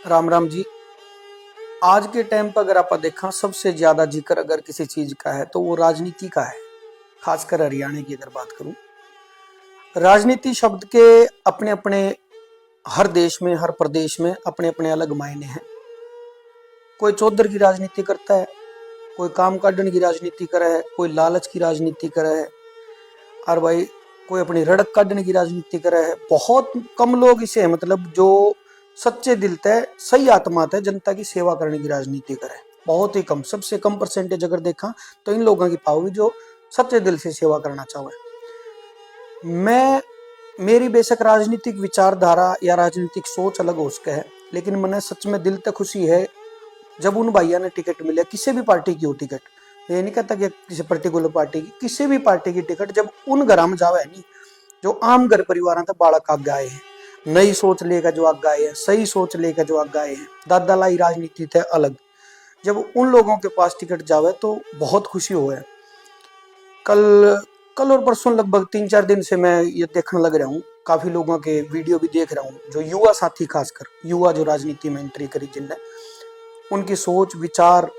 राम राम जी। आज के टाइम पर अगर आप देखा सबसे ज्यादा जिक्र अगर किसी चीज का है तो वो राजनीति का है। खासकर हरियाणा की अगर बात करूं, राजनीति शब्द के अपने अपने हर देश में हर प्रदेश में अपने अपने अलग मायने हैं। कोई चौधर की राजनीति करता है, कोई काम काटने की राजनीति करे है, कोई लालच की राजनीति करे है, और भाई कोई अपनी रड़क काटने की राजनीति करे है। बहुत कम लोग इसे मतलब जो सच्चे दिल तय सही आत्मा तय जनता की सेवा करने की राजनीति करे, बहुत ही कम, सबसे कम परसेंटेज अगर देखा तो इन लोगों की पाओगी जो सच्चे दिल से सेवा करना चाहे। मैं मेरी बेशक राजनीतिक विचारधारा या राजनीतिक सोच अलग हो सके है, लेकिन मैंने सच में दिल तक खुशी है जब उन भाइयों ने टिकट मिले, किसी भी पार्टी की हो टिकट, ये नहीं कहता कि किसी पर्टिकुलर पार्टी की, किसी भी पार्टी की टिकट जब उन घर में जावे नहीं जो आम घर परिवार तक बालक आगे आए हैं, नई सोच लेकर जो आगे आए हैं, सही सोच लेकर जो आगे आए हैं, दादा लाई राजनीति थे अलग, जब उन लोगों के पास टिकट जावे तो बहुत खुशी हो है। कल कल और परसों लगभग 3-4 दिन से मैं ये देखने लग रहा हूँ, काफी लोगों के वीडियो भी देख रहा हूँ, जो युवा साथी, खासकर युवा जो राजनीति में एंट्री करी जिनने, उनकी सोच विचार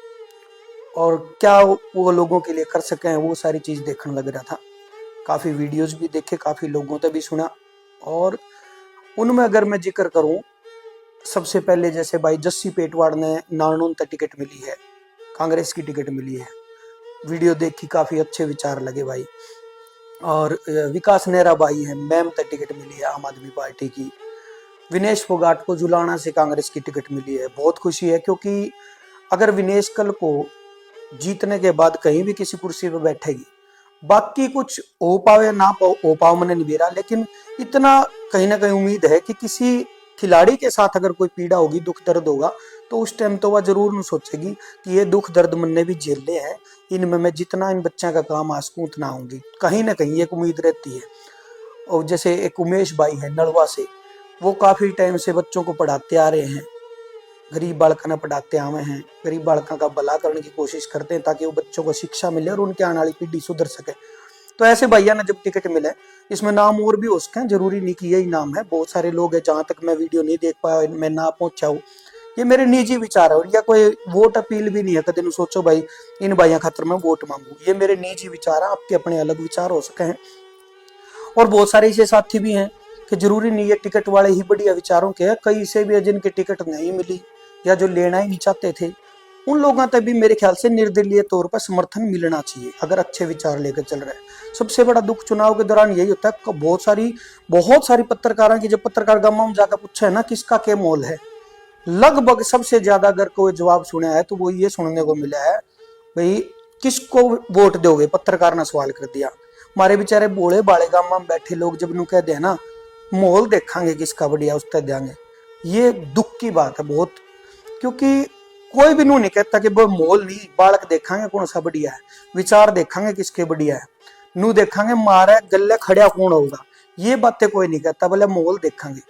और क्या वो लोगों के लिए कर सके हैं, वो सारी चीज देखने लग रहा था। काफी वीडियोस भी देखे, काफी लोगों से भी सुना, और उनमें अगर मैं जिक्र करूं, सबसे पहले जैसे भाई जस्सी पेटवाड़ ने नारनौल तक टिकट मिली है, कांग्रेस की टिकट मिली है, वीडियो देखी, काफी अच्छे विचार लगे भाई। और विकास नेहरा भाई है, मैम तक टिकट मिली है आम आदमी पार्टी की। विनेश फोगाट को जुलाना से कांग्रेस की टिकट मिली है, बहुत खुशी है, क्योंकि अगर विनेश कल को जीतने के बाद कहीं भी किसी कुर्सी पर बैठेगी, बाकी कुछ हो पावे ना हो पाओ मैंने नहीं बेरा, लेकिन इतना कहीं ना कहीं उम्मीद है कि किसी खिलाड़ी के साथ अगर कोई पीड़ा होगी, दुख दर्द होगा, तो उस टाइम तो वह जरूर नहीं सोचेगी कि ये दुख दर्द मैंने भी झेले हैं, इनमें मैं जितना इन बच्चों का काम आ सकूं उतना आऊंगी, कहीं ना कहीं एक उम्मीद रहती है। और जैसे एक उमेश भाई है नलवा से, वो काफी टाइम से बच्चों को पढ़ाते आ रहे हैं, गरीब बालका ने पढ़ाते आवे हैं, गरीब बालका का भला करने की कोशिश करते हैं ताकि वो बच्चों को शिक्षा मिले और उनके आने वाली पीढ़ी सुधर सके। तो ऐसे भैया ने जब टिकट मिले, इसमें नाम और भी हो सके हैं, जरूरी नहीं कि यही नाम है, बहुत सारे लोग हैं, जहां तक मैं वीडियो नहीं देख पाया, मैं ना पहुंचा हूँ, ये मेरे निजी विचार है, और या कोई वोट अपील भी नहीं है, कभी सोचो भाई इन भाइयों खातर मैं वोट मांगू, ये मेरे निजी विचार है, आपके अपने अलग विचार हो सके हैं। और बहुत सारे ऐसे साथी भी हैं कि जरूरी नहीं है टिकट वाले ही बढ़िया विचारों के हैं, कई ऐसे भी है जिनके टिकट नहीं मिली या जो लेना ही नहीं चाहते थे, उन लोगों तक भी मेरे ख्याल से निर्दलीय तौर पर समर्थन मिलना चाहिए अगर अच्छे विचार लेकर चल रहे हैं। सबसे बड़ा दुख चुनाव के दौरान यही होता है, बहुत सारी पत्रकारों की, जब पत्रकार गांव में जाकर पूछा है ना किसका क्या मोल है, लगभग सबसे ज्यादा अगर कोई जवाब सुना है तो वो ये सुनने को मिला है, भाई किसको वोट दोगे, पत्रकार ने सवाल कर दिया। हमारे बेचारे बोले बाले गांव में बैठे लोग जब नु कह दे ना मोल देखांगे किसका बढ़िया उस तक देंगे, ये दुख की बात है बहुत, क्योंकि कोई भी नू नहीं कहता कि वो मोल नहीं, बालक देखांगे कौन सा बढ़िया है, विचार देखांगे किसके बढ़िया है, नू देखांगे मारे गले खड़िया कौन होगा, ये बातें कोई नहीं कहता, बोले मोल देखांगे।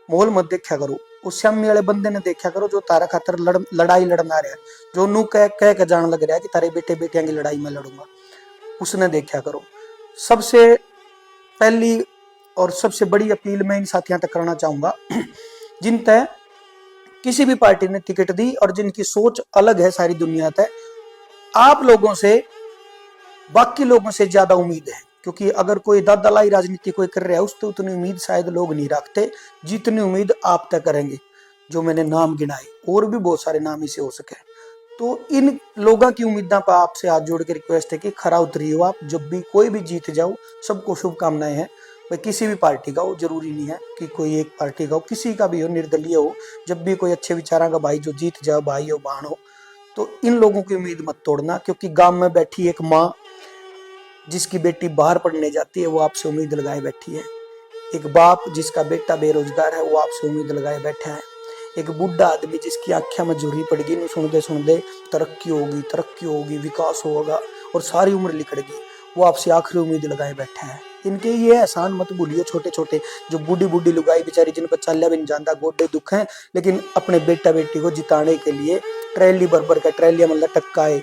मोल मत देखा करो, उस सामने वाले बंदे ने देखा करो जो तारा खातर लड़ाई लड़ना रहा है, जो नू कह के जान लग रहा है कि तारे बेटे बेटियां की लड़ाई में लड़ूंगा, उसने देखा करो। सबसे पहली और सबसे बड़ी अपील मैं इन साथियों तक करना चाहूंगा जिन तय किसी भी पार्टी ने टिकट दी और जिनकी सोच अलग है सारी दुनिया तय, आप लोगों से बाकी लोगों से ज्यादा उम्मीद है, क्योंकि अगर कोई दादालाई राजनीति कोई कर रहा है उस तो उतनी उम्मीद शायद लोग नहीं रखते जितनी उम्मीद आप तक करेंगे। जो मैंने नाम गिनाए और भी बहुत सारे नाम इसे हो सके, तो इन लोगों की उम्मीदों पर आपसे हाथ जोड़ के रिक्वेस्ट है कि खरा उतरियो आप, जब भी कोई भी जीत जाओ, सबको शुभकामनाएं हैं। भाई किसी भी पार्टी का हो, जरूरी नहीं है कि कोई एक पार्टी का हो, किसी का भी हो, निर्दलीय हो, जब भी कोई अच्छे विचारों का भाई जो जीत जाओ, भाई हो बहन हो, तो इन लोगों की उम्मीद मत तोड़ना, क्योंकि गांव में बैठी एक माँ जिसकी बेटी बाहर पढ़ने जाती है वो आपसे उम्मीद लगाए बैठी है, एक बाप जिसका बेटा बेरोजगार है वो आपसे उम्मीद लगाए बैठा है, एक बूढ़ा आदमी जिसकी आंखें में झुर्री पड़ गई, नहीं सुनते सुनते तरक्की होगी विकास होगा और सारी उम्र लिखड़ेगी, वो आपसे आखिरी उम्मीद लगाए बैठा है। इनके ये एहसान मत भूलिए, छोटे छोटे जो बूढ़ी बूढ़ी लुगाई बेचारी जिन पर चाल्या भी नहीं जानता, गोडे दुख हैं, लेकिन अपने बेटा बेटी को जिताने के लिए ट्रैली भर का ट्रैलिया मतलब टक्काए,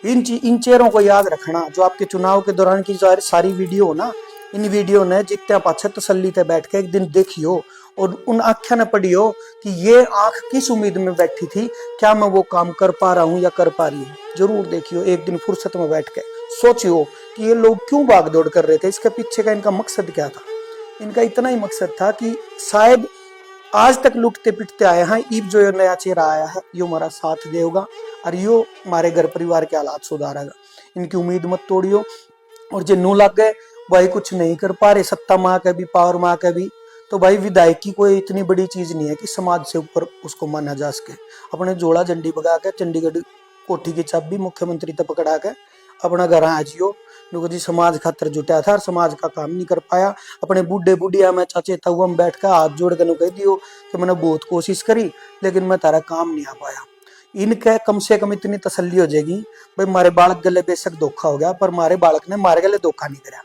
इन चेहरों को याद रखना। जो आपके चुनाव के दौरान की सारी वीडियो हो ना, इन वीडियो ने जितने पाछे तसल्ली ते बैठ के एक दिन देखियो और उन आंखें न पड़ी हो कि ये आंख किस उम्मीद में बैठी थी, क्या मैं वो काम कर पा रहा हूं या कर पा रही हूं। जरूर देखियो, एक दिन फुर्सत में बैठ के सोचियो कि ये लोग क्यों भाग दौड़ कर रहे थे, इसके पीछे का इनका मकसद क्या था। इनका इतना ही मकसद था कि शायद आज तक लुटते पिटते आए हैं, इब जो नया चेहरा आया है यो हमारा साथ देगा और यो हमारे घर परिवार के हालात सुधारेगा। इनकी उम्मीद मत तोड़ियो। और जो नू लग गए भाई कुछ नहीं कर पा रहे, सत्ता माँ का भी पावर माँ का भी, तो भाई विधायक की कोई इतनी बड़ी चीज नहीं है कि समाज से ऊपर उसको माना जा सके। अपने जोड़ा झंडी भगा के चंडीगढ़ कोठी की चाबी मुख्यमंत्री तक पकड़ा के अपना घर आ जियो। देखो जी, समाज खातर जुटा था और समाज का काम नहीं कर पाया। अपने बूढ़े बुढ़िया में चाचे ताऊ में बैठ कर हाथ जोड़ कर कह दियो कि मैंने बहुत कोशिश करी लेकिन मैं तारा काम नहीं आ पाया। इनके कम से कम इतनी तसल्ली हो जाएगी, भाई मारे बालक गले बेशक धोखा हो गया पर मारे बालक ने मारे गले धोखा नहीं करा।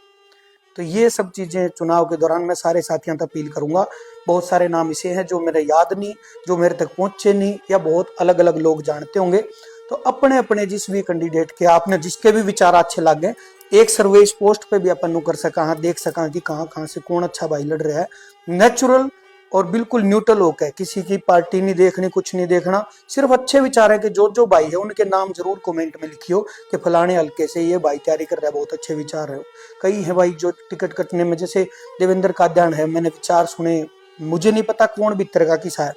तो ये सब चीजें चुनाव के दौरान मैं सारे साथियों तक अपील करूंगा। बहुत सारे नाम ऐसे हैं जो मेरे याद नहीं, जो मेरे तक पहुंचे नहीं, या बहुत अलग अलग लोग जानते होंगे। तो अपने अपने जिस भी कैंडिडेट के आपने जिसके भी विचार अच्छे लगे, एक सर्वे इस पोस्ट पे भी अपन कर सका, हाँ देख सका कि कहाँ से कौन अच्छा भाई लड़ रहा है। नेचुरल और बिल्कुल न्यूट्रल होकर, किसी की पार्टी नहीं देखनी, कुछ नहीं देखना, सिर्फ अच्छे विचार है कि जो भाई है उनके नाम जरूर कमेंट में लिखियो कि फलाने हल्के से ये भाई तैयारी कर रहा है, बहुत अच्छे विचार है। कई है भाई जो टिकट कटने में, जैसे देवेंद्र का ध्यान है, मैंने विचार सुने, मुझे नहीं पता कौन भीतर का किसा है,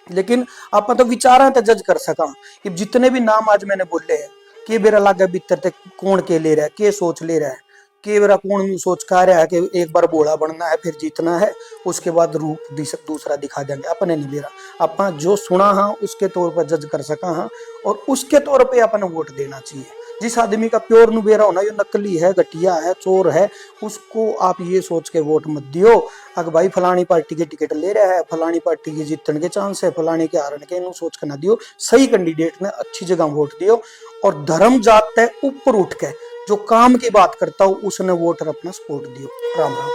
लेकिन आप तो विचार है तो जज कर सका। जितने भी नाम आज मैंने बोले हैं कि बेरा लागे भीतर तक कौन के ले रहा है, के सोच ले रहा है, कि बेरा कौन सोच का रहा है कि एक बार बोला बनना है फिर जीतना है, उसके बाद रूप दूसरा दिखा देंगे। अपने नहीं बेरा अपना जो सुना हाँ उसके तौर पर जज कर सका हाँ, और उसके तौर पे अपने वोट देना चाहिए। जिस आदमी का प्योर नुबेरा होना, ये नकली है, घटिया है, चोर है, उसको आप ये सोच के वोट मत दियो अगर भाई फलानी पार्टी के टिकट ले रहा है, फलानी पार्टी के जीतने के चांस है, फलानी के हारने के, इन्हों सोच कर ना दियो। सही कैंडिडेट ने अच्छी जगह वोट दियो और धर्म जात है ऊपर उठ के जो काम की बात करता हो उसने वोटर अपना सपोर्ट दियो। राम राम।